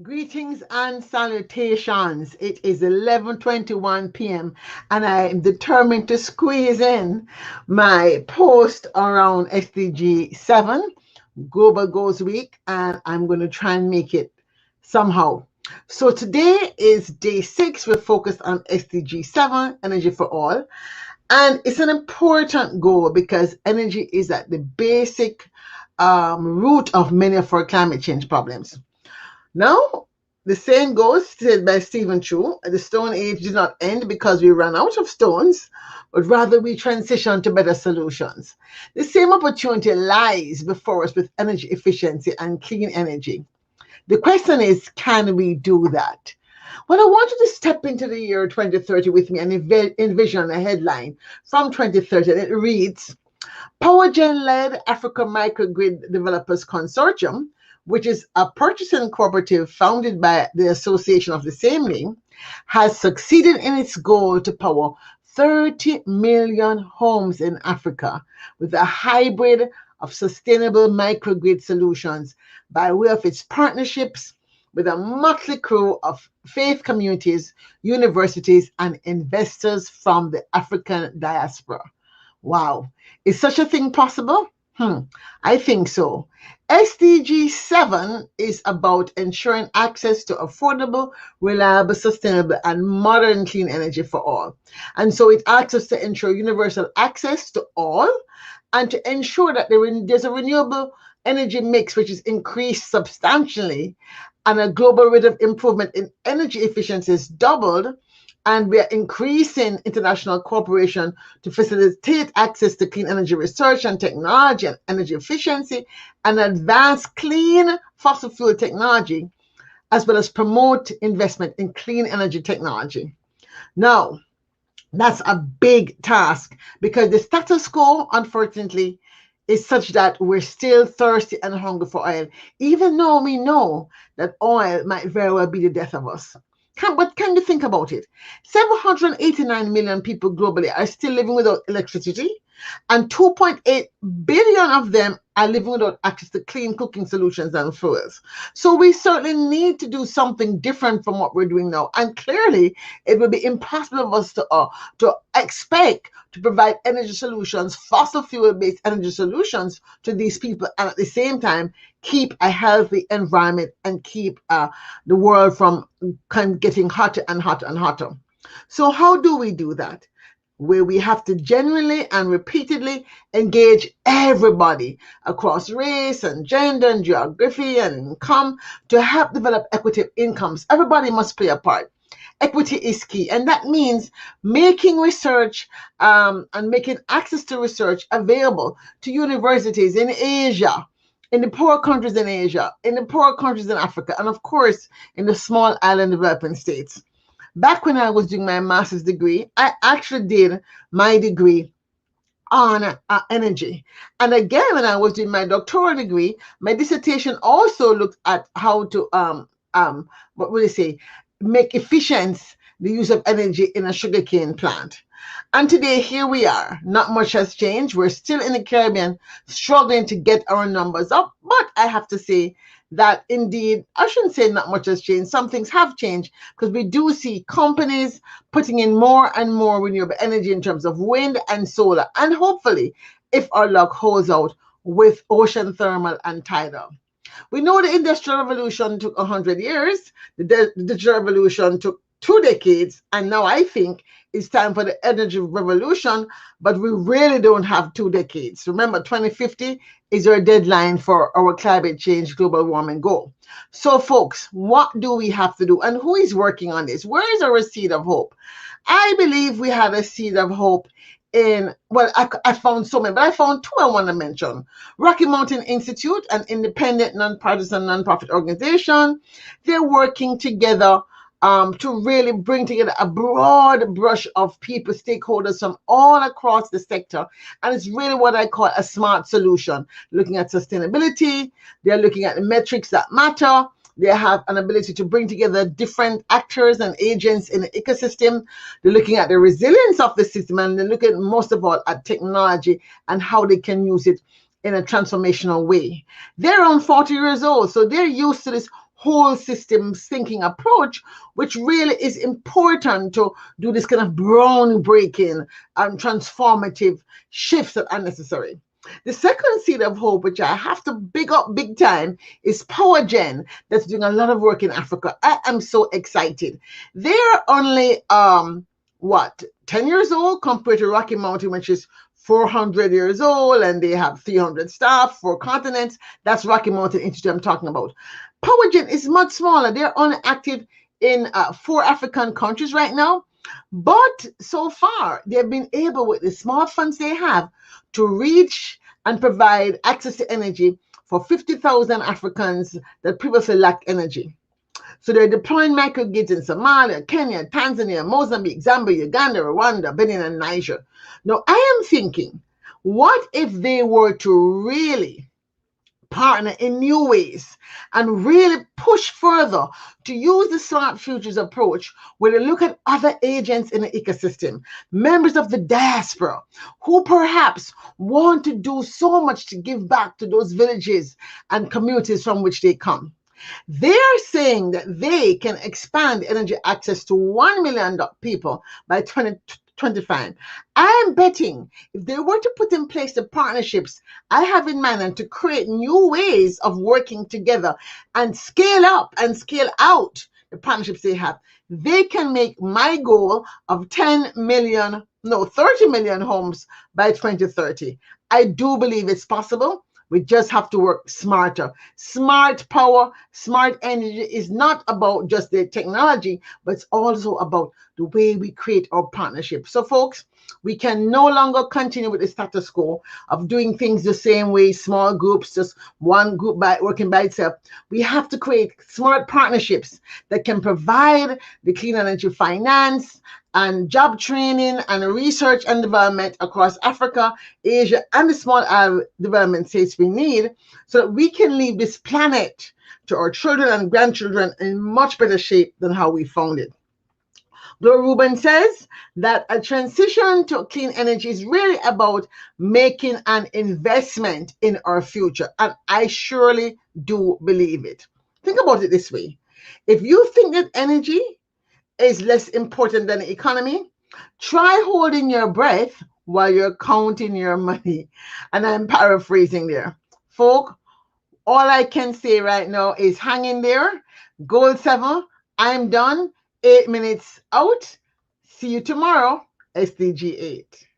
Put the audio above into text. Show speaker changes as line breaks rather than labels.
Greetings and salutations. It is 11:21 p.m. and I am determined to squeeze in my post around SDG 7, Global Goals Week, and I'm going to try and make it somehow. So today is day 6. We're focused on SDG 7, Energy for All. And it's an important goal because energy is at the basic root of many of our climate change problems. Now, the saying goes, said by Stephen Chu, the Stone Age did not end because we ran out of stones, but rather we transitioned to better solutions. The same opportunity lies before us with energy efficiency and clean energy. The question is, can we do that? Well, I want you to step into the year 2030 with me and envision a headline from 2030, and it reads, PowerGen-led Africa Microgrid Developers Consortium, which is a purchasing cooperative founded by the association of the same name, has succeeded in its goal to power 30 million homes in Africa with a hybrid of sustainable microgrid solutions by way of its partnerships with a motley crew of faith communities, universities, and investors from the African diaspora. Wow. Is such a thing possible? I think so. SDG 7 is about ensuring access to affordable, reliable, sustainable, and modern clean energy for all. And so it asks us to ensure universal access to all and to ensure that there's a renewable energy mix which is increased substantially and a global rate of improvement in energy efficiency is doubled, and we are increasing international cooperation to facilitate access to clean energy research and technology and energy efficiency and advance clean fossil fuel technology, as well as promote investment in clean energy technology. Now, that's a big task because the status quo, unfortunately, is such that we're still thirsty and hungry for oil, even though we know that oil might very well be the death of us. But can you think about it? 789 million people globally are still living without electricity, and 2.8 billion of them are living without access to clean cooking solutions and fuels. So we certainly need to do something different from what we're doing now. And clearly, it will be impossible for us to expect to provide energy solutions, fossil fuel-based energy solutions to these people, and at the same time keep a healthy environment and keep the world from getting hotter and hotter and hotter. So how do we do that? Where we have to genuinely and repeatedly engage everybody across race and gender and geography and income to help develop equitable incomes. Everybody must play a part. Equity is key, and that means making research and making access to research available to universities in Asia, in the poor countries in Asia, in the poor countries in Africa, and of course in the small island developing states. Back when I was doing my master's degree, I actually did my degree on energy. And again, when I was doing my doctoral degree, my dissertation also looked at how to what would I say, make efficient the use of energy in a sugarcane plant. And today, here we are. Not much has changed. We're still in the Caribbean, struggling to get our numbers up. But I have to say that indeed, I shouldn't say not much has changed. Some things have changed because we do see companies putting in more and more renewable energy in terms of wind and solar. And hopefully, if our luck holds out, with ocean thermal and tidal. We know the Industrial Revolution took 100 years, the Digital Revolution took 2 decades, and now I think it's time for the energy revolution, but we really don't have 2 decades. Remember, 2050 is our deadline for our climate change global warming goal. So, folks, what do we have to do, and who is working on this? Where is our seed of hope? I believe we have a seed of hope I found so many, but I found two I want to mention. Rocky Mountain Institute, an independent, nonpartisan, nonprofit organization, they're working together to really bring together a broad brush of people, stakeholders from all across the sector. And it's really what I call a smart solution, looking at sustainability. They're looking at the metrics that matter. They have an ability to bring together different actors and agents in the ecosystem. They're looking at the resilience of the system, and they're looking most of all at technology and how they can use it in a transformational way. They're around 40 years old, so they're used to this whole systems thinking approach, which really is important to do this kind of groundbreaking and transformative shifts that are necessary. The second seed of hope, which I have to big up big time, is Power Gen, that's doing a lot of work in Africa. I am so excited. They're only what 10 years old compared to Rocky Mountain, which is 400 years old, and they have 300 staff, 4 continents. That's Rocky Mountain Institute I'm talking about. Power Gen is much smaller. They're only active in 4 African countries right now. But so far, they've been able, with the small funds they have, to reach and provide access to energy for 50,000 Africans that previously lacked energy. So they're deploying microgrids in Somalia, Kenya, Tanzania, Mozambique, Zambia, Uganda, Rwanda, Benin, and Niger. Now, I am thinking, what if they were to really partner in new ways and really push further to use the smart futures approach, where they look at other agents in the ecosystem, members of the diaspora who perhaps want to do so much to give back to those villages and communities from which they come. They're saying that they can expand energy access to 1 million people by 2025. I am betting if they were to put in place the partnerships I have in mind and to create new ways of working together and scale up and scale out the partnerships they have, they can make my goal of 30 million homes by 2030. I do believe it's possible. We just have to work smarter. Smart power, smart energy is not about just the technology, but it's also about the way we create our partnerships. So, folks, we can no longer continue with the status quo of doing things the same way, small groups, just one group working by itself. We have to create smart partnerships that can provide the clean energy finance and job training and research and development across Africa, Asia, and the small island development states we need, so that we can leave this planet to our children and grandchildren in much better shape than how we found it. Gloria Rubin says that a transition to clean energy is really about making an investment in our future. And I surely do believe it. Think about it this way. If you think that energy is less important than the economy, try holding your breath while you're counting your money. And I'm paraphrasing there. Folk, all I can say right now is hang in there. Goal 7, I'm done. 8 minutes out. See you tomorrow. SDG 8.